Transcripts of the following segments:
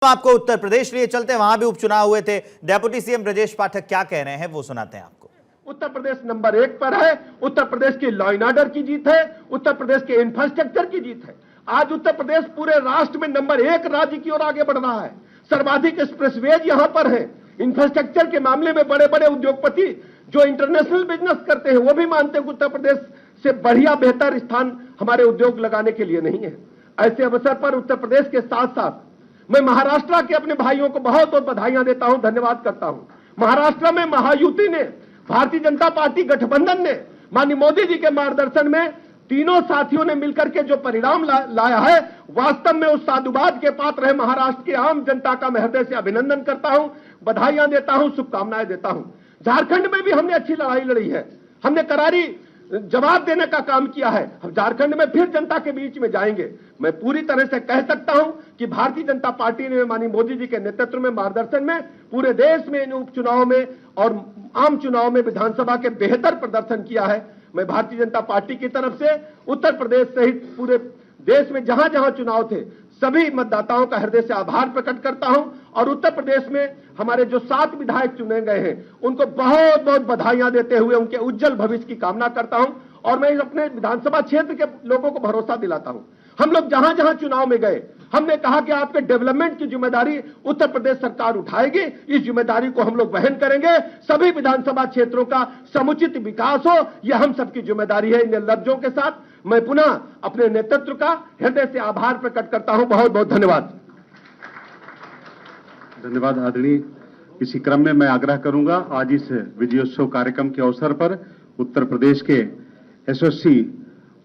आपको उत्तर प्रदेश लिए चलते, वहां भी उपचुनाव हुए थे। डेप्यूटी सीएम ब्रजेश पाठक क्या कह रहे हैं वो सुनाते हैं आपको। उत्तर प्रदेश नंबर 1 पर है। उत्तर प्रदेश की लॉ एंड ऑर्डर की जीत है। उत्तर प्रदेश के इंफ्रास्ट्रक्चर की जीत है। आज उत्तर प्रदेश पूरे राष्ट्र में नंबर 1 राज्य की ओर आगे बढ़ रहा है। सर्वाधिक एक्सप्रेसवेज यहां पर है। इंफ्रास्ट्रक्चर के मामले में बड़े बड़े उद्योगपति जो इंटरनेशनल बिजनेस करते हैं वो भी मानते हैं कि उत्तर प्रदेश से बढ़िया बेहतर स्थान हमारे उद्योग लगाने के लिए नहीं है। ऐसे अवसर पर उत्तर प्रदेश के साथ साथ मैं महाराष्ट्र के अपने भाइयों को बहुत बहुत बधाइयां देता हूं, धन्यवाद करता हूं। महाराष्ट्र में महायुति ने, भारतीय जनता पार्टी गठबंधन ने माननीय मोदी जी के मार्गदर्शन में तीनों साथियों ने मिलकर के जो परिणाम लाया है, वास्तव में उस साधुवाद के पात्र है। महाराष्ट्र की आम जनता का मैं हृदय से अभिनंदन करता हूं, बधाइयां देता हूं, शुभकामनाएं देता हूं। झारखंड में भी हमने अच्छी लड़ाई लड़ी है। हमने करारी जवाब देने का काम किया है। हम झारखंड में फिर जनता के बीच में जाएंगे। मैं पूरी तरह से कह सकता हूं कि भारतीय जनता पार्टी ने माननीय मोदी जी के नेतृत्व में, मार्गदर्शन में पूरे देश में इन उपचुनाव में और आम चुनाव में विधानसभा के बेहतर प्रदर्शन किया है। मैं भारतीय जनता पार्टी की तरफ से उत्तर प्रदेश सहित पूरे देश में जहां जहां चुनाव थे सभी मतदाताओं का हृदय से आभार प्रकट करता हूं और उत्तर प्रदेश में हमारे जो 7 विधायक चुने गए हैं उनको बहुत बहुत बधाइयां देते हुए उनके उज्जवल भविष्य की कामना करता हूं। और मैं अपने विधानसभा क्षेत्र के लोगों को भरोसा दिलाता हूं। हम लोग जहां जहां चुनाव में गए हमने कहा कि आपके डेवलपमेंट की जिम्मेदारी उत्तर प्रदेश सरकार उठाएगी। इस जिम्मेदारी को हम लोग वहन करेंगे। सभी विधानसभा क्षेत्रों का समुचित विकास हो, यह हम सबकी जिम्मेदारी है। इन लफ्जों के साथ मैं पुनः अपने नेतृत्व का हृदय से आभार प्रकट करता हूं। बहुत बहुत धन्यवाद। धन्यवाद आदरणीय। इसी क्रम में मैं आग्रह करूंगा, आज इस विजयोत्सव कार्यक्रम के अवसर पर उत्तर प्रदेश के यशस्वी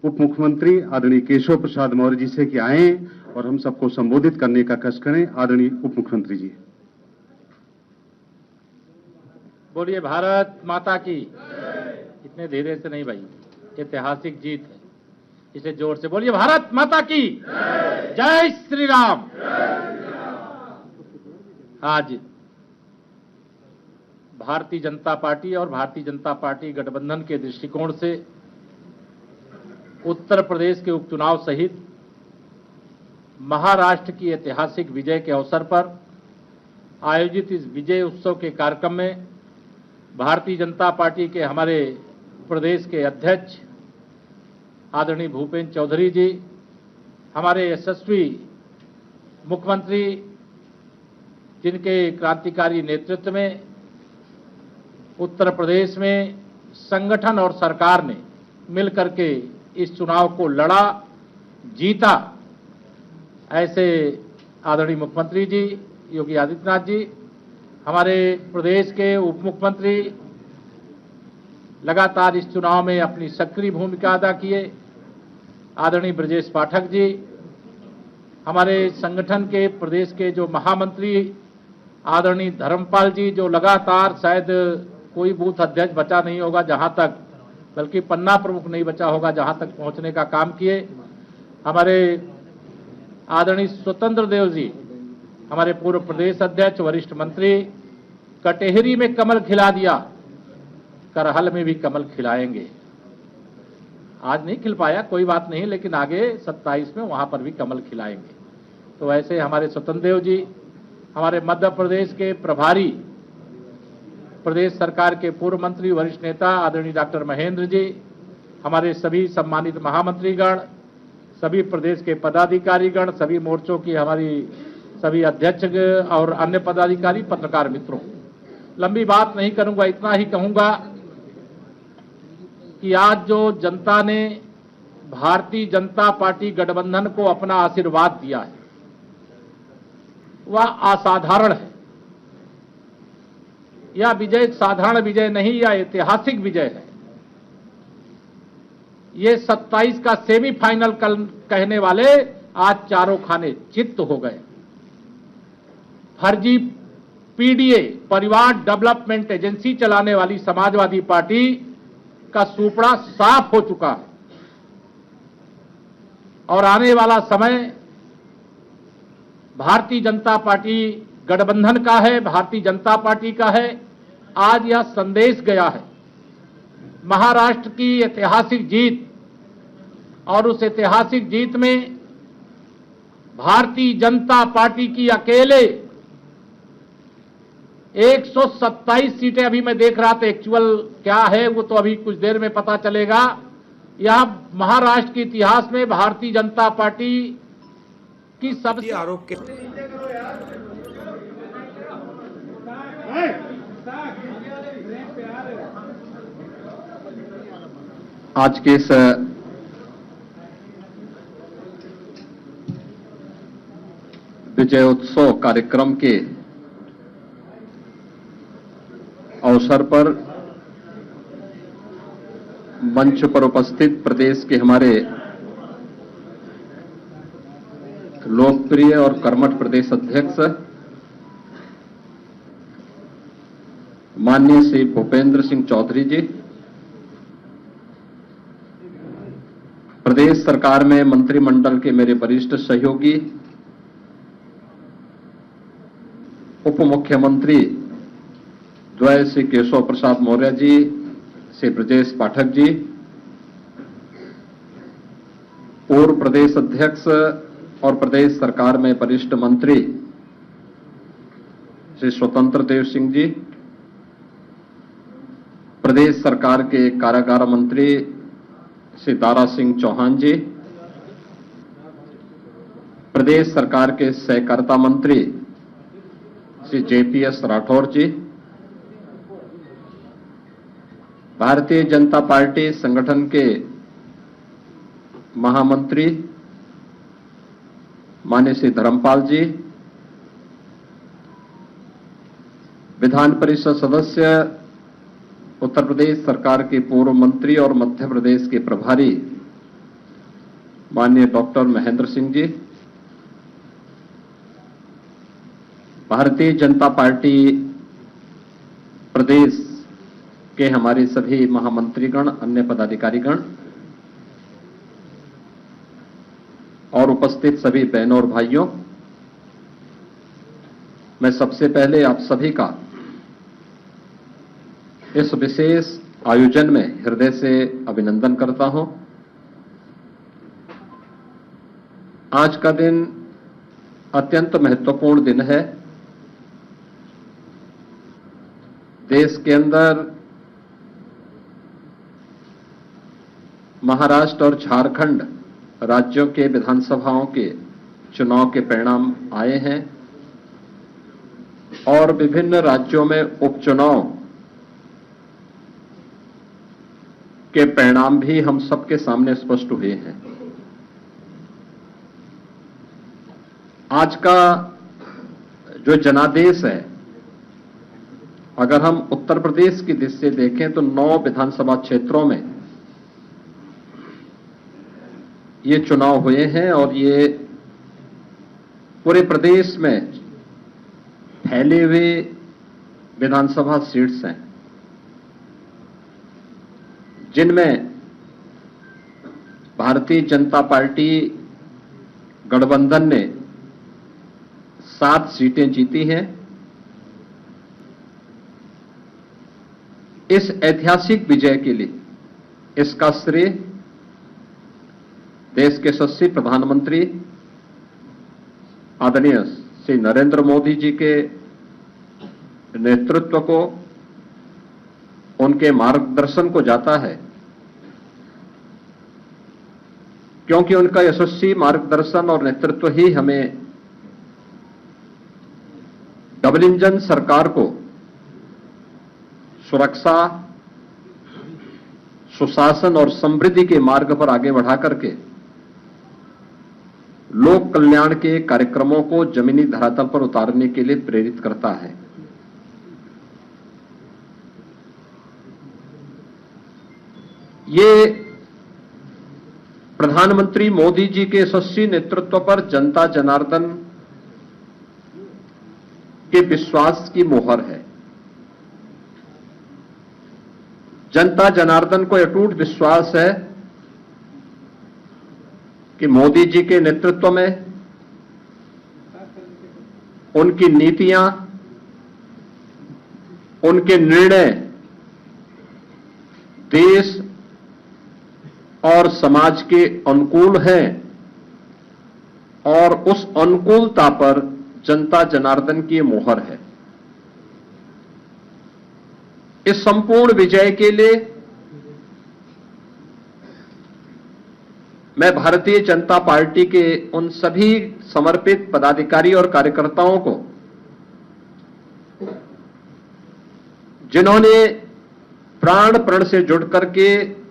उप मुख्यमंत्री आदरणीय केशव प्रसाद मौर्य जी से कि आए और हम सबको संबोधित करने का कष्ट करें। आदरणीय उप मुख्यमंत्री जी। बोलिए भारत माता की। इतने धीरे से नहीं भाई, ऐतिहासिक जीत है, इसे जोर से बोलिए भारत माता की जय श्री राम। आज भारतीय जनता पार्टी और भारतीय जनता पार्टी गठबंधन के दृष्टिकोण से उत्तर प्रदेश के उपचुनाव सहित महाराष्ट्र की ऐतिहासिक विजय के अवसर पर आयोजित इस विजय उत्सव के कार्यक्रम में भारतीय जनता पार्टी के हमारे प्रदेश के अध्यक्ष आदरणीय भूपेंद्र चौधरी जी, हमारे यशस्वी मुख्यमंत्री जिनके क्रांतिकारी नेतृत्व में उत्तर प्रदेश में संगठन और सरकार ने मिलकर के इस चुनाव को लड़ा, जीता, ऐसे आदरणीय मुख्यमंत्री जी योगी आदित्यनाथ जी, हमारे प्रदेश के उप मुख्यमंत्री लगातार इस चुनाव में अपनी सक्रिय भूमिका अदा किए, आदरणीय ब्रजेश पाठक जी, हमारे संगठन के प्रदेश के जो महामंत्री आदरणीय धर्मपाल जी, जो लगातार शायद कोई बूथ अध्यक्ष बचा नहीं होगा जहां तक, बल्कि पन्ना प्रमुख नहीं बचा होगा जहां तक पहुंचने का काम किए, हमारे आदरणीय स्वतंत्र देव जी, हमारे पूर्व प्रदेश अध्यक्ष वरिष्ठ मंत्री, कटेहरी में कमल खिला दिया, करहल में भी कमल खिलाएंगे। आज नहीं खिल पाया, कोई बात नहीं, लेकिन आगे 27 में वहां पर भी कमल खिलाएंगे। तो ऐसे हमारे स्वतंत्र देव जी, हमारे मध्य प्रदेश के प्रभारी प्रदेश सरकार के पूर्व मंत्री वरिष्ठ नेता आदरणीय डॉक्टर महेंद्र जी, हमारे सभी सम्मानित महामंत्रीगण, सभी प्रदेश के पदाधिकारीगण, सभी मोर्चों की हमारी सभी अध्यक्ष और अन्य पदाधिकारी, पत्रकार मित्रों, लंबी बात नहीं करूंगा, इतना ही कहूंगा कि आज जो जनता ने भारतीय जनता पार्टी गठबंधन को अपना आशीर्वाद दिया है वह असाधारण है। यह विजय साधारण विजय नहीं, यह ऐतिहासिक विजय है। ये 27 का सेमीफाइनल कल कहने वाले आज चारों खाने चित्त हो गए। फर्जी पीडीए परिवार डेवलपमेंट एजेंसी चलाने वाली समाजवादी पार्टी का सुपड़ा साफ हो चुका है और आने वाला समय भारतीय जनता पार्टी गठबंधन का है, भारतीय जनता पार्टी का है। आज यह संदेश गया है महाराष्ट्र की ऐतिहासिक जीत, और उस ऐतिहासिक जीत में भारतीय जनता पार्टी की अकेले 127 सीटें, अभी मैं देख रहा था, एक्चुअल क्या है वो तो अभी कुछ देर में पता चलेगा। यह महाराष्ट्र के इतिहास में भारतीय जनता पार्टी की सबसे आरोप के आज के इस विजयोत्सव कार्यक्रम के अवसर पर मंच पर उपस्थित प्रदेश के हमारे लोकप्रिय और कर्मठ प्रदेश अध्यक्ष माननीय श्री भूपेंद्र सिंह चौधरी जी, प्रदेश सरकार में मंत्रिमंडल के मेरे वरिष्ठ सहयोगी, उप मुख्यमंत्री द्वय श्री केशव प्रसाद मौर्य जी, श्री ब्रजेश पाठक जी, पूर्व प्रदेश अध्यक्ष और प्रदेश सरकार में वरिष्ठ मंत्री श्री स्वतंत्र देव सिंह जी, प्रदेश सरकार के कारागार मंत्री श्री दारा सिंह चौहान जी, प्रदेश सरकार के सहकारिता मंत्री श्री जेपीएस राठौर जी, भारतीय जनता पार्टी संगठन के महामंत्री माननीय श्री धर्मपाल जी, विधान परिषद सदस्य उत्तर प्रदेश सरकार के पूर्व मंत्री और मध्य प्रदेश के प्रभारी माननीय डॉक्टर महेंद्र सिंह जी, भारतीय जनता पार्टी प्रदेश के हमारे सभी महामंत्रीगण, अन्य पदाधिकारीगण और उपस्थित सभी बहनों और भाइयों, मैं सबसे पहले आप सभी का इस विशेष आयोजन में हृदय से अभिनंदन करता हूं। आज का दिन अत्यंत महत्वपूर्ण दिन है। देश के अंदर महाराष्ट्र और झारखंड राज्यों के विधानसभाओं के चुनाव के परिणाम आए हैं और विभिन्न राज्यों में उपचुनाव के परिणाम भी हम सबके सामने स्पष्ट हुए हैं। आज का जो जनादेश है, अगर हम उत्तर प्रदेश की दृष्टि से देखें तो 9 विधानसभा क्षेत्रों में ये चुनाव हुए हैं और ये पूरे प्रदेश में फैले हुए विधानसभा सीट्स हैं, जिनमें भारतीय जनता पार्टी गठबंधन ने 7 सीटें जीती हैं। इस ऐतिहासिक विजय के लिए इसका श्रेय देश के यशस्वी प्रधानमंत्री आदरणीय श्री नरेंद्र मोदी जी के नेतृत्व को, उनके मार्गदर्शन को जाता है, क्योंकि उनका यशस्वी मार्गदर्शन और नेतृत्व ही हमें डबल इंजन सरकार को सुरक्षा, सुशासन और समृद्धि के मार्ग पर आगे बढ़ा करके लोक कल्याण के कार्यक्रमों को जमीनी धरातल पर उतारने के लिए प्रेरित करता है। ये प्रधानमंत्री मोदी जी के यशस्वी नेतृत्व पर जनता जनार्दन के विश्वास की मोहर है। जनता जनार्दन को अटूट विश्वास है कि मोदी जी के नेतृत्व में उनकी नीतियां, उनके निर्णय देश और समाज के अनुकूल हैं और उस अनुकूलता पर जनता जनार्दन की मोहर है। इस संपूर्ण विजय के लिए मैं भारतीय जनता पार्टी के उन सभी समर्पित पदाधिकारी और कार्यकर्ताओं को, जिन्होंने प्राण प्रण से जुड़ करके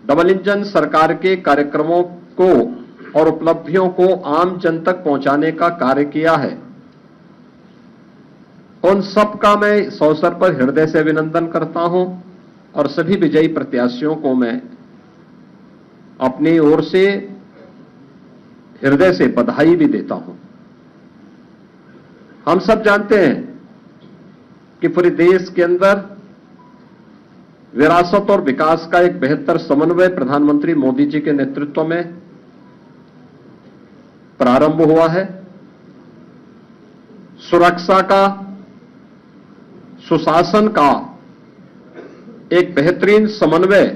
डबल इंजन सरकार के कार्यक्रमों को और उपलब्धियों को आम जन तक पहुंचाने का कार्य किया है, उन सब का मैं इस अवसर पर हृदय से अभिनंदन करता हूं और सभी विजयी प्रत्याशियों को मैं अपनी ओर से हृदय से बधाई भी देता हूं। हम सब जानते हैं कि पूरे देश के अंदर विरासत और विकास का एक बेहतर समन्वय प्रधानमंत्री मोदी जी के नेतृत्व में प्रारंभ हुआ है। सुरक्षा का, सुशासन का एक बेहतरीन समन्वय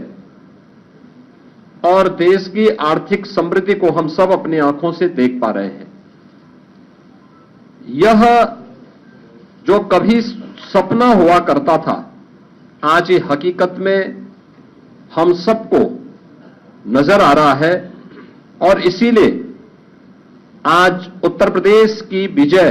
और देश की आर्थिक समृद्धि को हम सब अपनी आंखों से देख पा रहे हैं। यह जो कभी सपना हुआ करता था, आज ये हकीकत में हम सबको नजर आ रहा है और इसीलिए आज उत्तर प्रदेश की विजय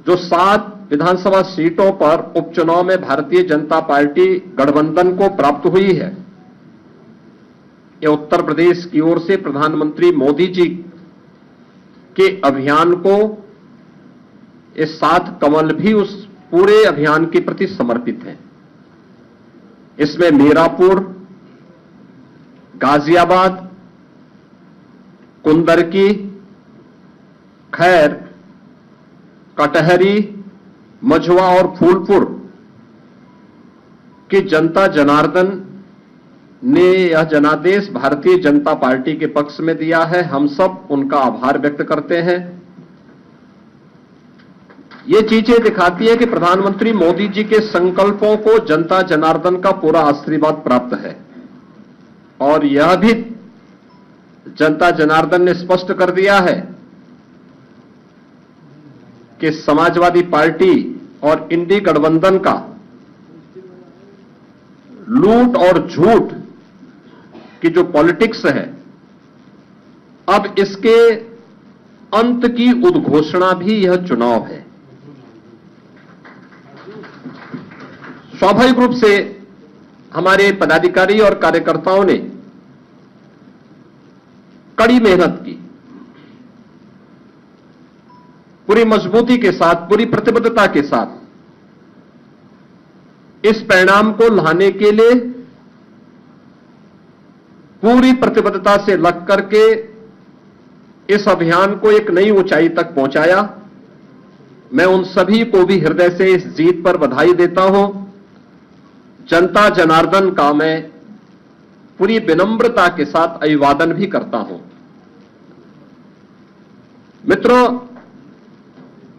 जो 7 विधानसभा सीटों पर उपचुनाव में भारतीय जनता पार्टी गठबंधन को प्राप्त हुई है, यह उत्तर प्रदेश की ओर से प्रधानमंत्री मोदी जी के अभियान को, ये 7 कमल भी उस पूरे अभियान के प्रति समर्पित हैं। इसमें मीरापुर, गाजियाबाद, कुंदरकी, खैर, कटहरी, मझवा और फूलपुर की जनता जनार्दन ने यह जनादेश भारतीय जनता पार्टी के पक्ष में दिया है। हम सब उनका आभार व्यक्त करते हैं। ये चीजें दिखाती है कि प्रधानमंत्री मोदी जी के संकल्पों को जनता जनार्दन का पूरा आशीर्वाद प्राप्त है और यह भी जनता जनार्दन ने स्पष्ट कर दिया है कि समाजवादी पार्टी और इंडी गठबंधन का लूट और झूठ की जो पॉलिटिक्स है, अब इसके अंत की उद्घोषणा भी यह चुनाव है। स्वाभाविक रूप से हमारे पदाधिकारी और कार्यकर्ताओं ने कड़ी मेहनत की, पूरी मजबूती के साथ, पूरी प्रतिबद्धता के साथ इस परिणाम को लाने के लिए पूरी प्रतिबद्धता से लग करके इस अभियान को एक नई ऊंचाई तक पहुंचाया। मैं उन सभी को भी हृदय से इस जीत पर बधाई देता हूं। जनता जनार्दन का मैं पूरी विनम्रता के साथ अभिवादन भी करता हूं। मित्रों,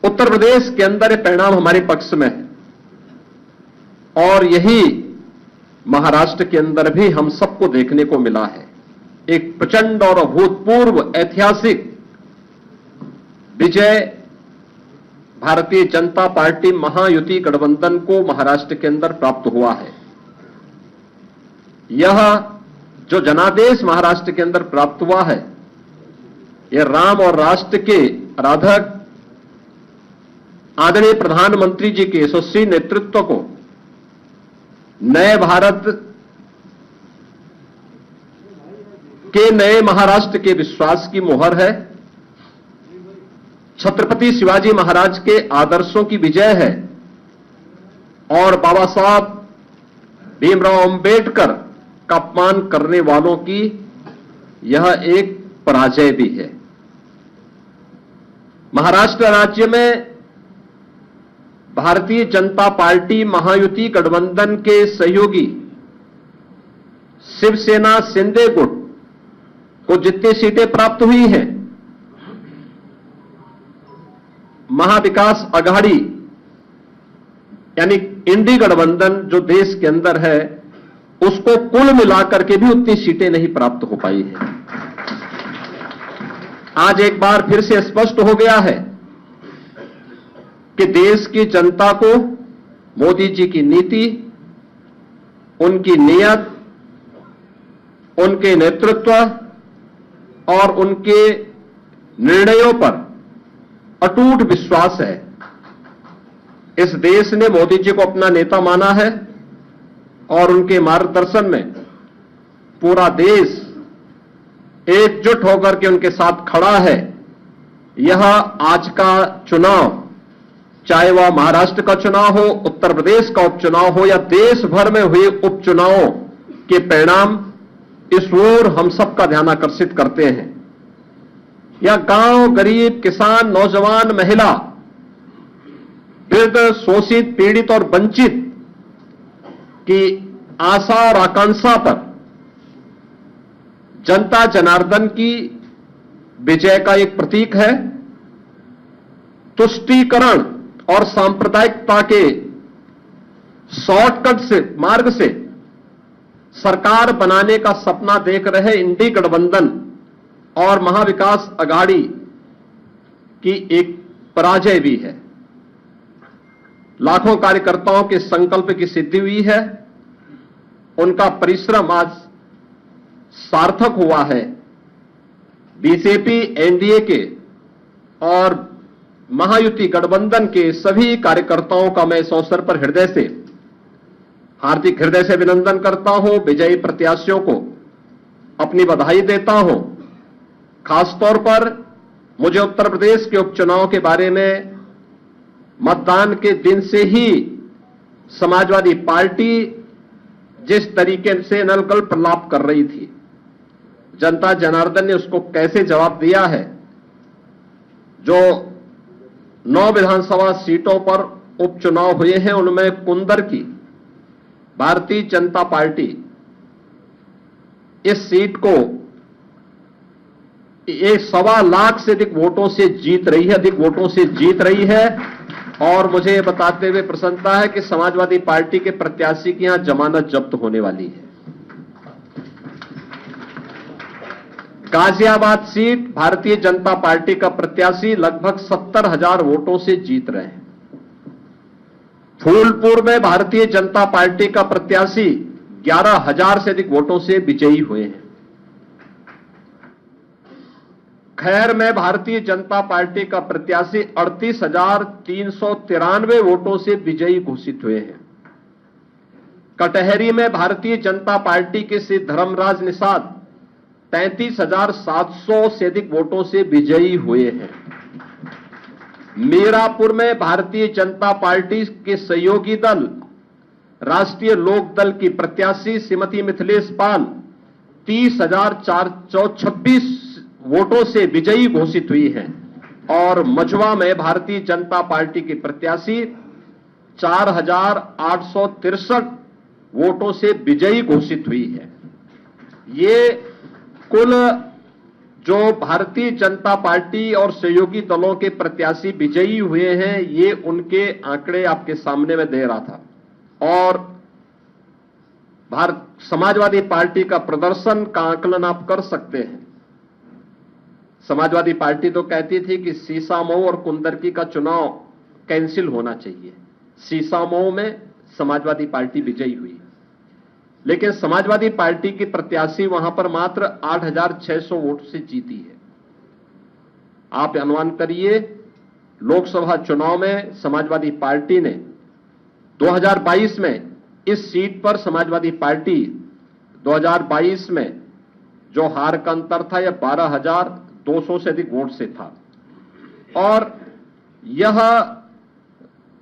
उत्तर प्रदेश के अंदर ये परिणाम हमारे पक्ष में है और यही महाराष्ट्र के अंदर भी हम सबको देखने को मिला है। एक प्रचंड और अभूतपूर्व ऐतिहासिक विजय भारतीय जनता पार्टी महायुति गठबंधन को महाराष्ट्र के अंदर प्राप्त हुआ है। यह जो जनादेश महाराष्ट्र के अंदर प्राप्त हुआ है, यह राम और राष्ट्र के आराधक आदरणीय प्रधानमंत्री जी के यशस्वी नेतृत्व को, नए भारत के नए महाराष्ट्र के विश्वास की मोहर है। छत्रपति शिवाजी महाराज के आदर्शों की विजय है और बाबा साहब भीमराव अंबेडकर का अपमान करने वालों की यह एक पराजय भी है। महाराष्ट्र राज्य में भारतीय जनता पार्टी महायुति गठबंधन के सहयोगी शिवसेना शिंदे गुट को जितनी सीटें प्राप्त हुई हैं, महाविकास आघाड़ी यानी इंडी गठबंधन जो देश के अंदर है, उसको कुल मिलाकर के भी उतनी सीटें नहीं प्राप्त हो पाई है। आज एक बार फिर से स्पष्ट हो गया है कि देश की जनता को मोदी जी की नीति, उनकी नीयत, उनके नेतृत्व और उनके निर्णयों पर अटूट विश्वास है। इस देश ने मोदी जी को अपना नेता माना है और उनके मार्गदर्शन में पूरा देश एकजुट होकर के उनके साथ खड़ा है। यह आज का चुनाव, चाहे वह महाराष्ट्र का चुनाव हो, उत्तर प्रदेश का उपचुनाव हो या देश भर में हुए उपचुनावों के परिणाम इस ओर हम सबका ध्यान आकर्षित करते हैं। या गांव, गरीब, किसान, नौजवान, महिला, वृद्ध, शोषित, पीड़ित और वंचित की आशा और आकांक्षा पर जनता जनार्दन की विजय का एक प्रतीक है। तुष्टीकरण और सांप्रदायिकता के शॉर्टकट से मार्ग से सरकार बनाने का सपना देख रहे इंडी गठबंधन और महाविकास अघाड़ी की एक पराजय भी है। लाखों कार्यकर्ताओं के संकल्प की सिद्धि हुई है। उनका परिश्रम आज सार्थक हुआ है। बीजेपी, एनडीए के और महायुति गठबंधन के सभी कार्यकर्ताओं का मैं इस अवसर पर हार्दिक हृदय से अभिनंदन करता हूं। विजयी प्रत्याशियों को अपनी बधाई देता हूं। खासतौर पर मुझे उत्तर प्रदेश के उपचुनाव के बारे में मतदान के दिन से ही समाजवादी पार्टी जिस तरीके से नलगल प्रलाप कर रही थी, जनता जनार्दन ने उसको कैसे जवाब दिया है। जो 9 विधानसभा सीटों पर उपचुनाव हुए हैं, उनमें कुंदर की भारतीय जनता पार्टी इस सीट को 1.25 लाख से अधिक वोटों से जीत रही है। और मुझे यह बताते हुए प्रसन्नता है कि समाजवादी पार्टी के प्रत्याशी की यहां जमानत जब्त होने वाली है। गाजियाबाद सीट भारतीय जनता पार्टी का प्रत्याशी लगभग 70,000 वोटों से जीत रहे हैं। फूलपुर में भारतीय जनता पार्टी का प्रत्याशी 11,000 से अधिक वोटों से विजयी हुए हैं। खैर में भारतीय जनता पार्टी का प्रत्याशी 38,393 वोटों से विजयी घोषित हुए हैं। कटहरी में भारतीय जनता पार्टी के श्री धर्मराज निषाद 33,700 से अधिक वोटों से विजयी हुए हैं। मीरापुर में भारतीय जनता पार्टी के सहयोगी दल राष्ट्रीय लोक दल की प्रत्याशी श्रीमती मिथिलेश पाल 30,426 वोटों से विजयी घोषित हुई हैं। और मझवा में भारतीय जनता पार्टी की प्रत्याशी 4,863 वोटों से विजयी घोषित हुई है। ये कुल जो भारतीय जनता पार्टी और सहयोगी दलों के प्रत्याशी विजयी हुए हैं, ये उनके आंकड़े आपके सामने में दे रहा था। और समाजवादी पार्टी का प्रदर्शन का आकलन आप कर सकते हैं। समाजवादी पार्टी तो कहती थी कि सीसामऊ और कुंदरकी का चुनाव कैंसिल होना चाहिए। सीसामऊ में समाजवादी पार्टी विजयी हुई, लेकिन समाजवादी पार्टी की प्रत्याशी वहां पर मात्र 8,600 वोट से जीती है। आप अनुमान करिए, लोकसभा चुनाव में समाजवादी पार्टी ने 2022 में इस सीट पर समाजवादी पार्टी 2022 में जो हार का अंतर था यह 12,200 से अधिक वोट से था। और यह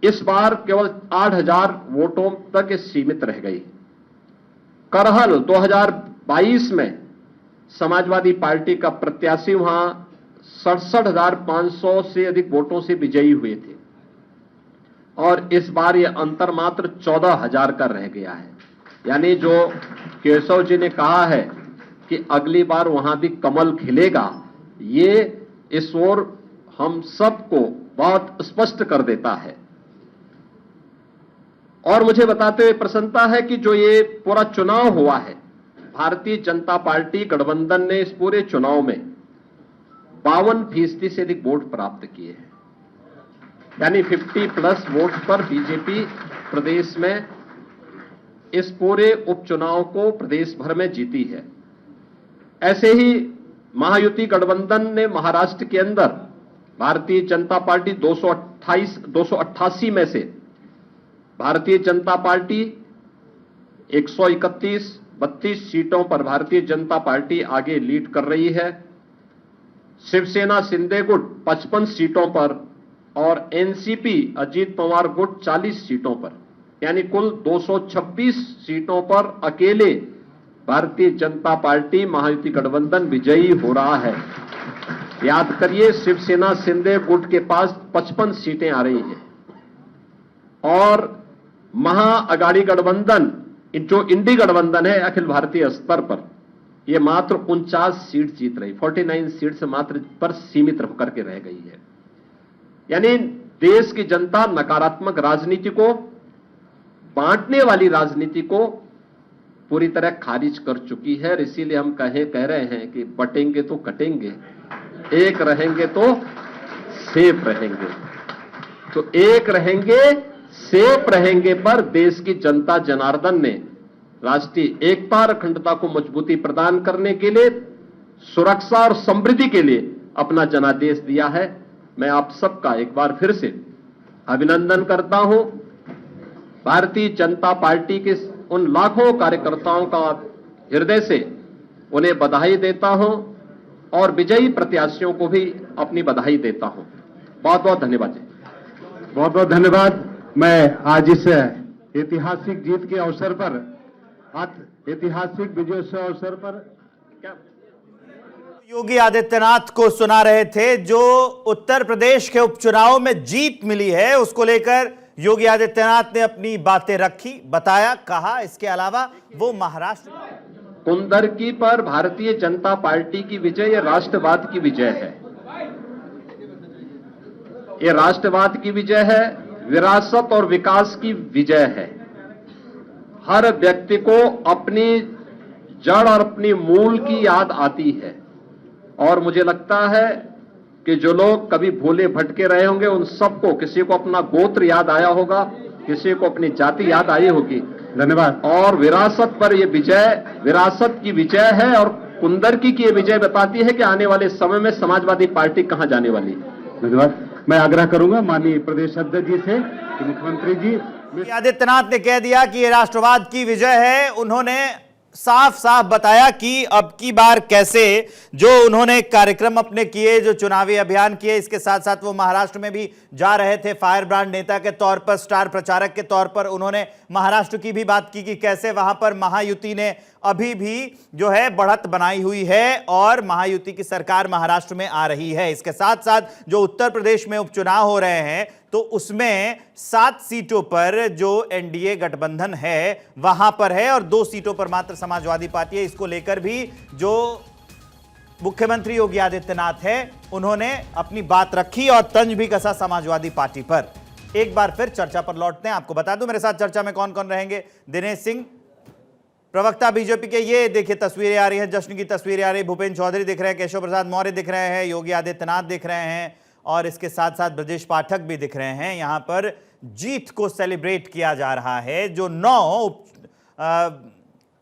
इस बार केवल 8,000 वोटों तक सीमित रह गई। करहल 2022 में समाजवादी पार्टी का प्रत्याशी वहां 67,500 से अधिक वोटों से विजयी हुए थे। और इस बार यह अंतर मात्र 14,000 का रह गया है। यानी जो केशव जी ने कहा है कि अगली बार वहां भी कमल खिलेगा, ये इस ओर हम सबको बहुत स्पष्ट कर देता है। और मुझे बताते हुए प्रसन्नता है कि जो ये पूरा चुनाव हुआ है, भारतीय जनता पार्टी गठबंधन ने इस पूरे चुनाव में 52% से अधिक वोट प्राप्त किए हैं, यानी 50+ वोट पर बीजेपी प्रदेश में इस पूरे उपचुनाव को प्रदेश भर में जीती है। ऐसे ही महायुति गठबंधन ने महाराष्ट्र के अंदर भारतीय जनता पार्टी 288 में से भारतीय जनता पार्टी 131-32 सीटों पर भारतीय जनता पार्टी आगे लीड कर रही है। शिवसेना शिंदे गुट 55 सीटों पर और एनसीपी अजीत पवार गुट 40 सीटों पर, यानी कुल 226 सीटों पर अकेले भारतीय जनता पार्टी महायुति गठबंधन विजयी हो रहा है। याद करिए, शिवसेना शिंदे गुट के पास 55 सीटें आ रही हैं और महाअगाड़ी गठबंधन जो इंडी गठबंधन है अखिल भारतीय स्तर पर, यह मात्र 49 सीट जीत रही, 49 सीट से मात्र पर सीमित होकर के रह गई है। यानी देश की जनता नकारात्मक राजनीति को, बांटने वाली राजनीति को पूरी तरह खारिज कर चुकी है। और इसीलिए हम कह रहे हैं कि बटेंगे तो कटेंगे, एक रहेंगे तो सेफ रहेंगे। तो एक रहेंगे सेफ रहेंगे पर देश की जनता जनार्दन ने राष्ट्रीय एकता और अखंडता को मजबूती प्रदान करने के लिए, सुरक्षा और समृद्धि के लिए अपना जनादेश दिया है। मैं आप सबका एक बार फिर से अभिनंदन करता हूं। भारतीय जनता पार्टी के उन लाखों कार्यकर्ताओं का हृदय से उन्हें बधाई देता हूं और विजयी प्रत्याशियों को भी अपनी बधाई देता हूं। बहुत बहुत धन्यवाद जी। बहुत बहुत धन्यवाद। मैं आज इस ऐतिहासिक जीत के अवसर पर, ऐतिहासिक विजयोत्सव अवसर पर योगी आदित्यनाथ को सुना रहे थे। जो उत्तर प्रदेश के उपचुनाव में जीत मिली है उसको लेकर योगी आदित्यनाथ ने अपनी बातें रखी, बताया, कहा इसके अलावा वो महाराष्ट्र कुंदरकी पर भारतीय जनता पार्टी की विजय यह राष्ट्रवाद की विजय है। यह राष्ट्रवाद की विजय है, विरासत और विकास की विजय है। हर व्यक्ति को अपनी जड़ और अपनी मूल की याद आती है और मुझे लगता है कि जो लोग कभी भूले भटके रहे होंगे उन सबको, किसी को अपना गोत्र याद आया होगा, किसी को अपनी जाति याद आई होगी। धन्यवाद। और विरासत पर यह विजय विरासत की विजय है और कुंदरकी की यह विजय बताती है कि आने वाले समय में समाजवादी पार्टी कहां जाने वाली है। धन्यवाद। मैं आग्रह करूंगा माननीय प्रदेश अध्यक्ष जी से कि मुख्यमंत्री जी, योगी आदित्यनाथ ने कह दिया कि ये राष्ट्रवाद की विजय है। उन्होंने साफ साफ बताया कि अब की बार कैसे जो उन्होंने कार्यक्रम अपने किए, जो चुनावी अभियान किए, इसके साथ साथ वो महाराष्ट्र में भी जा रहे थे फायर ब्रांड नेता के तौर पर, स्टार प्रचारक के तौर पर। उन्होंने महाराष्ट्र की भी बात की कि कैसे वहां पर महायुति ने अभी भी जो है बढ़त बनाई हुई है और महायुति की सरकार महाराष्ट्र में आ रही है। इसके साथ साथ जो उत्तर प्रदेश में उपचुनाव हो रहे हैं तो उसमें 7 सीटों पर जो एनडीए गठबंधन है वहां पर है और 2 सीटों पर मात्र समाजवादी पार्टी है। इसको लेकर भी जो मुख्यमंत्री योगी आदित्यनाथ है उन्होंने अपनी बात रखी और तंज भी कसा समाजवादी पार्टी पर। एक बार फिर चर्चा पर लौटते हैं। आपको बता दूं मेरे साथ चर्चा में कौन कौन रहेंगे। दिनेश सिंह, प्रवक्ता बीजेपी के, ये देखिए तस्वीरें आ रही हैं, जश्न की तस्वीरें आ रही है। भूपेंद्र चौधरी दिख रहे हैं, केशव प्रसाद मौर्य दिख रहे हैं, योगी आदित्यनाथ दिख रहे हैं और इसके साथ साथ ब्रजेश पाठक भी दिख रहे हैं। यहां पर जीत को सेलिब्रेट किया जा रहा है। जो 9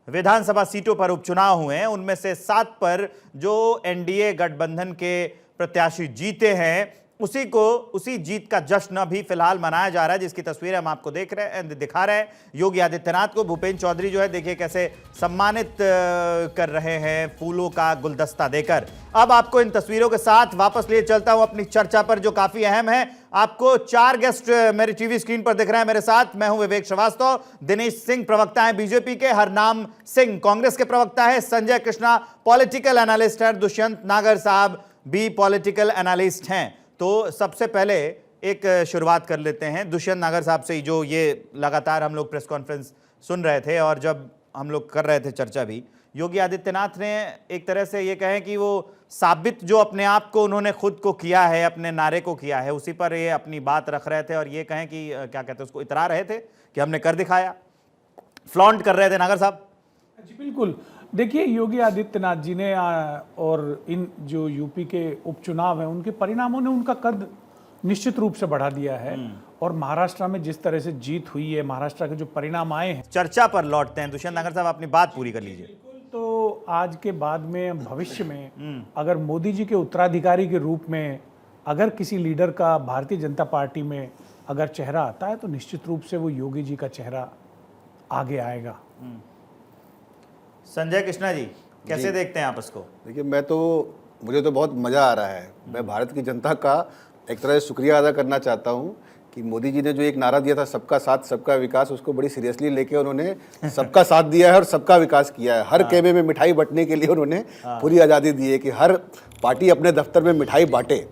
विधानसभा सीटों पर उपचुनाव हुए हैं उनमें से 7 पर जो एनडीए गठबंधन के प्रत्याशी जीते हैं उसी जीत का जश्न अभी फिलहाल मनाया जा रहा है, जिसकी तस्वीरें हम आपको दिखा रहे हैं। योगी आदित्यनाथ को भूपेंद्र चौधरी जो है देखिए कैसे सम्मानित कर रहे हैं फूलों का गुलदस्ता देकर। अब आपको इन तस्वीरों के साथ वापस लिए चलता हूं अपनी चर्चा पर जो काफी अहम है। आपको 4 गेस्ट मेरी टीवी स्क्रीन पर दिख रहे हैं मेरे साथ। मैं हूं विवेक श्रीवास्तव, दिनेश सिंह प्रवक्ता है बीजेपी के, हरनाम सिंह कांग्रेस के प्रवक्ता है, संजय कृष्णा पॉलिटिकल एनालिस्ट है, दुष्यंत नागर साहब भी पॉलिटिकल एनालिस्ट हैं। तो सबसे पहले एक शुरुआत कर लेते हैं दुष्यंत नागर साहब से, जो ये लगातार हम लोग प्रेस कॉन्फ्रेंस सुन रहे थे और जब हम लोग कर रहे थे चर्चा भी, योगी आदित्यनाथ ने एक तरह से ये कहें कि वो साबित जो अपने आप को उन्होंने खुद को किया है, अपने नारे को किया है, उसी पर ये अपनी बात रख रहे थे और ये कहें कि क्या कहते हैं उसको, इतरा रहे थे कि हमने कर दिखाया, फ्लॉन्ट कर रहे थे। नागर साहब जी बिल्कुल, देखिए, योगी आदित्यनाथ जी ने और इन जो यूपी के उपचुनाव हैं उनके परिणामों ने उनका कद निश्चित रूप से बढ़ा दिया है। और महाराष्ट्र में जिस तरह से जीत हुई है, महाराष्ट्र के जो परिणाम आए हैं, चर्चा पर लौटते हैं। दुष्यंत नागर साहब, अपनी बात पूरी कर लीजिए। तो आज के बाद में भविष्य में अगर मोदी जी के उत्तराधिकारी के रूप में अगर किसी लीडर का भारतीय जनता पार्टी में अगर चेहरा आता है तो निश्चित रूप से वो योगी जी का चेहरा आगे आएगा। संजय कृष्णा जी, कैसे देखते हैं आप इसको? देखिए, मुझे तो बहुत मज़ा आ रहा है। मैं भारत की जनता का एक तरह से शुक्रिया अदा करना चाहता हूँ कि मोदी जी ने जो एक नारा दिया था सबका साथ सबका विकास, उसको बड़ी सीरियसली लेके उन्होंने सबका साथ दिया है और सबका विकास किया है। हर खेमे में मिठाई बंटने के लिए उन्होंने पूरी आज़ादी दी है कि हर पार्टी अपने दफ्तर में मिठाई बांटे।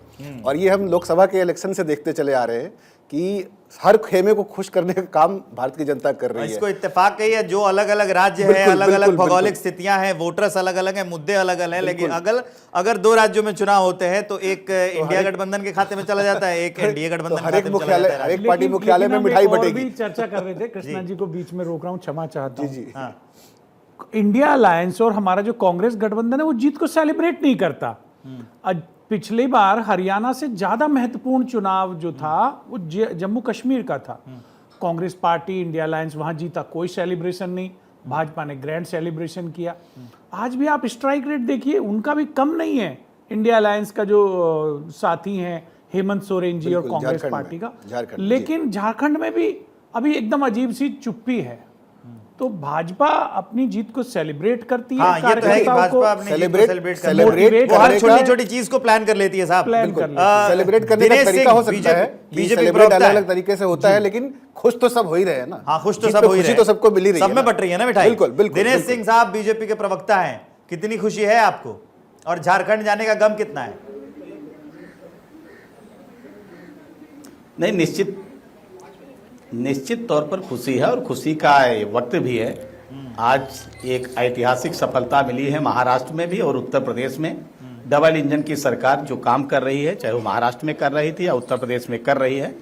और ये हम लोकसभा के इलेक्शन से देखते चले आ रहे हैं कि हर खेमे को खुश करने का काम भारत की जनता कर रही है। इसको इत्तेफाक कही है, जो अलग अलग राज्य है, अलग अलग भौगोलिक स्थितियां हैं, वोटर्स अलग अलग हैं, मुद्दे अलग अलग हैं, लेकिन अगर दो राज्यों में चुनाव होते हैं तो एक इंडिया गठबंधन के खाते में चला जाता है, एक एनडीए गठबंधन के खाते में चला जाता है। हर एक पार्टी मुख्यालय में मिठाई बटेगी। चर्चा कर रहे थे, कृष्णा जी को बीच में रोक रहा हूँ, क्षमा चाहता हूँ। इंडिया अलायंस और हमारा जो कांग्रेस गठबंधन है वो जीत को सेलिब्रेट नहीं करता। पिछली बार हरियाणा से ज्यादा महत्वपूर्ण चुनाव जो था वो जम्मू कश्मीर का था। कांग्रेस पार्टी, इंडिया अलायंस वहां जीता, कोई सेलिब्रेशन नहीं। भाजपा ने ग्रैंड सेलिब्रेशन किया। आज भी आप स्ट्राइक रेट देखिए, उनका भी कम नहीं है। इंडिया अलायंस का जो साथी हैं हेमंत सोरेन जी और कांग्रेस पार्टी का, लेकिन झारखंड में भी अभी एकदम अजीब सी चुप्पी है। तो भाजपा अपनी जीत को सेलिब्रेट करती है। हाँ, ये तो है कि भाजपा अपनी जीत को सेलिब्रेट वो हर छोटी छोटी चीज को प्लान कर लेती है साहब। सेलिब्रेट करने का तरीका हो सकता है, बीजेपी अलग अलग तरीके से होता है, लेकिन खुश तो सब हो ही रहे हैं ना। हाँ, खुश तो सब हो ही रहे हैं, तो सबको मिल ही रही है, सब में बट रही है ना मिठाई। बिल्कुल बिल्कुल। दिनेश सिंह साहब बीजेपी के प्रवक्ता हैं, कितनी खुशी है आपको और झारखंड जाने का गम कितना है? नहीं, निश्चित तौर पर खुशी है और खुशी का वक्त भी है। आज एक ऐतिहासिक सफलता मिली है महाराष्ट्र में भी और उत्तर प्रदेश में। डबल इंजन की सरकार जो काम कर रही है, चाहे वो महाराष्ट्र में कर रही थी या उत्तर प्रदेश में कर रही है,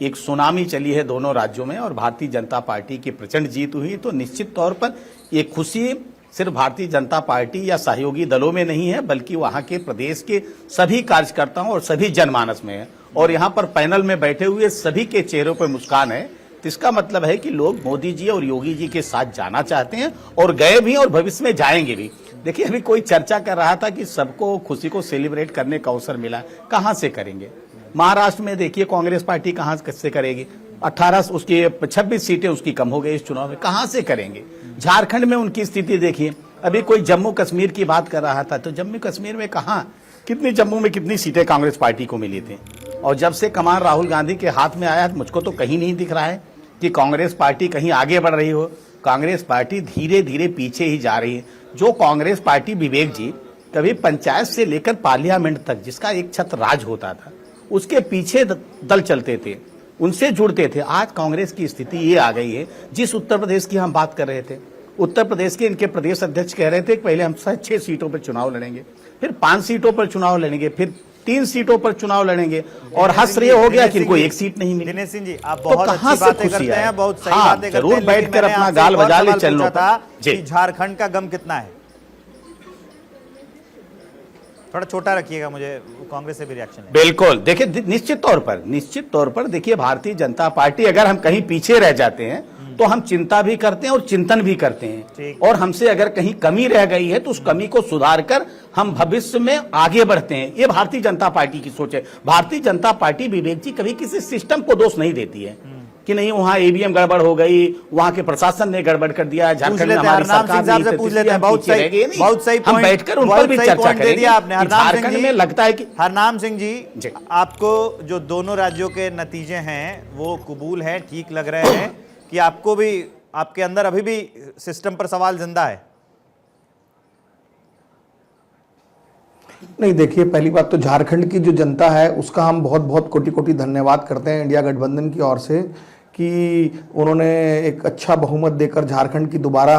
एक सुनामी चली है दोनों राज्यों में और भारतीय जनता पार्टी की प्रचंड जीत हुई। तो निश्चित तौर पर ये खुशी सिर्फ भारतीय जनता पार्टी या सहयोगी दलों में नहीं है, बल्कि वहाँ के प्रदेश के सभी कार्यकर्ताओं और सभी जनमानस में है। और यहाँ पर पैनल में बैठे हुए सभी के चेहरों पर मुस्कान है। तो इसका मतलब है कि लोग मोदी जी और योगी जी के साथ जाना चाहते हैं और गए भी और भविष्य में जाएंगे भी। देखिए, अभी कोई चर्चा कर रहा था कि सबको खुशी को सेलिब्रेट करने का अवसर मिला, कहां से करेंगे? महाराष्ट्र में देखिए कांग्रेस पार्टी कहां से करेगी? 18 उसकी 26 सीटें उसकी कम हो गई इस चुनाव में, कहां से करेंगे? झारखंड में उनकी स्थिति देखिए। अभी कोई जम्मू कश्मीर की बात कर रहा था, तो जम्मू कश्मीर में कहां, कितनी जम्मू में कितनी सीटें कांग्रेस पार्टी को मिली थी? और जब से कमान राहुल गांधी के हाथ में आया, मुझको तो कहीं नहीं दिख रहा है कि कांग्रेस पार्टी कहीं आगे बढ़ रही हो। कांग्रेस पार्टी धीरे धीरे पीछे ही जा रही है। जो कांग्रेस पार्टी, विवेक जी, कभी पंचायत से लेकर पार्लियामेंट तक जिसका एक छत्र राज होता था, उसके पीछे दल चलते थे, उनसे जुड़ते थे। आज कांग्रेस की स्थिति ये आ गई है। जिस उत्तर प्रदेश की हम बात कर रहे थे, उत्तर प्रदेश के इनके प्रदेश अध्यक्ष कह रहे थे कि पहले हम 6 सीटों पर चुनाव लड़ेंगे, फिर 5 सीटों पर चुनाव लड़ेंगे, फिर 3 सीटों पर चुनाव लड़ेंगे, और हश्र हो गया कि इनको एक सीट नहीं मिली। दिनेश सिंह जी, आप बहुत अच्छी बातें करते हैं, बहुत सही बातें करते हैं, जरूर बैठकर अपना गाल बजा ले चलना था। झारखंड का गम कितना है? थोड़ा छोटा रखिएगा, मुझे कांग्रेस से भी रिएक्शन है। बिल्कुल, देखिए निश्चित तौर पर देखिए, भारतीय जनता पार्टी अगर हम कहीं पीछे रह जाते हैं तो हम चिंता भी करते हैं और चिंतन भी करते हैं, और हमसे अगर कहीं कमी रह गई है तो उस कमी को सुधार कर हम भविष्य में आगे बढ़ते हैं। ये भारतीय जनता पार्टी की सोच है। भारतीय जनता पार्टी, विवेक जी, कभी किसी सिस्टम को दोष नहीं देती है कि नहीं वहां ईवीएम गड़बड़ हो गई, वहां के प्रशासन ने गड़बड़ कर दिया, झारखंड में हमारी सरकार से पूछ लेते हैं। बहुत सही, हम बैठकर उन पर भी चर्चा करेंगे। झारखंड में लगता है कि हरनाम सिंह जी, आपको जो दोनों राज्यों के नतीजे हैं वो कबूल है, ठीक लग रहे हैं कि आपको भी, आपके अंदर अभी भी सिस्टम पर सवाल जिंदा है? नहीं, देखिए, पहली बात तो झारखंड की जो जनता है उसका हम बहुत बहुत कोटि कोटि धन्यवाद करते हैं इंडिया गठबंधन की ओर से कि उन्होंने एक अच्छा बहुमत देकर झारखंड की दोबारा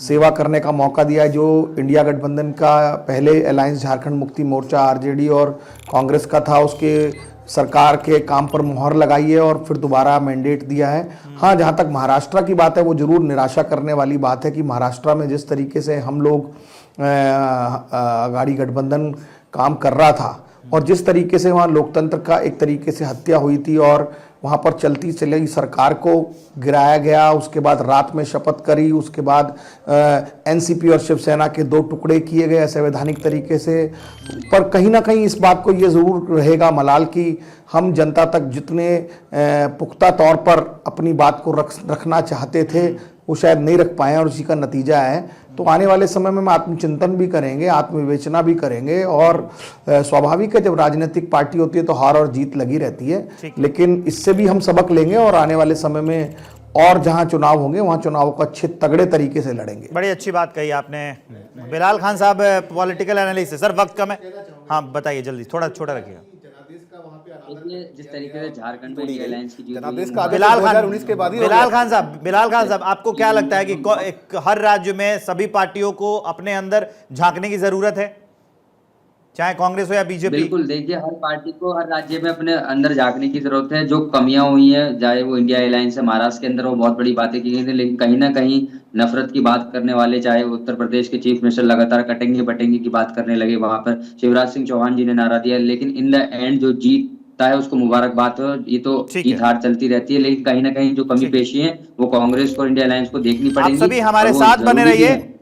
सेवा करने का मौका दिया है। जो इंडिया गठबंधन का पहले अलायंस झारखंड मुक्ति मोर्चा, आरजेडी और कांग्रेस का था, उसके सरकार के काम पर मुहर लगाई है और फिर दोबारा मैंडेट दिया है। हाँ, जहाँ तक महाराष्ट्र की बात है वो जरूर निराशा करने वाली बात है कि महाराष्ट्र में जिस तरीके से हम लोग अघाड़ी गठबंधन काम कर रहा था और जिस तरीके से वहाँ लोकतंत्र का एक तरीके से हत्या हुई थी और वहाँ पर चलती चली सरकार को गिराया गया, उसके बाद रात में शपथ करी, उसके बाद एनसीपी और शिवसेना के 2 टुकड़े किए गए असंवैधानिक तरीके से। पर कहीं ना कहीं इस बात को ये ज़रूर रहेगा मलाल कि हम जनता तक जितने पुख्ता तौर पर अपनी बात को रखना चाहते थे वो शायद नहीं रख पाए और उसी का नतीजा है। तो आने वाले समय में हम आत्मचिंतन भी करेंगे, आत्मविवेचना भी करेंगे और स्वाभाविक है जब राजनीतिक पार्टी होती है तो हार और जीत लगी रहती है, लेकिन इससे भी हम सबक लेंगे और आने वाले समय में और जहां चुनाव होंगे वहां चुनाव को अच्छे तगड़े तरीके से लड़ेंगे। बड़ी अच्छी बात कही आपने बिलाल खान साहब, पॉलिटिकल एनालिस्ट। सर वक्त कम है, हाँ बताइए जल्दी, थोड़ा छोटा रखिएगा। जिस तरीके से झारखंड में इंडिया अलायंस की बिलाल खान साहब आपको क्या लगता है कि हर राज्य में सभी पार्टियों को अपने अंदर झांकने की जरूरत है, चाहे कांग्रेस हो या बीजेपी? बिल्कुल, देखिए हर पार्टी को हर राज्य में अपने अंदर झांकने की जरूरत है। जो कमियां हुई हैं, चाहे वो इंडिया अलायंस है, महाराष्ट्र के अंदर वो बहुत बड़ी बातें की गई थी, लेकिन कहीं ना कहीं नफरत की बात करने वाले, चाहे उत्तर प्रदेश के चीफ मिनिस्टर लगातार कटेंगे बटेंगे की बात करने लगे, वहां पर शिवराज सिंह चौहान जी ने नारा दिया। लेकिन इन द एंड जो जीतता है उसको मुबारकबाद हो, ये तो जीत हार चलती रहती है, लेकिन कहीं ना कहीं जो कमी पेशी है वो कांग्रेस को, इंडिया अलायंस को देखनी पड़ेगी। आप सभी हमारे साथ बने रहिए।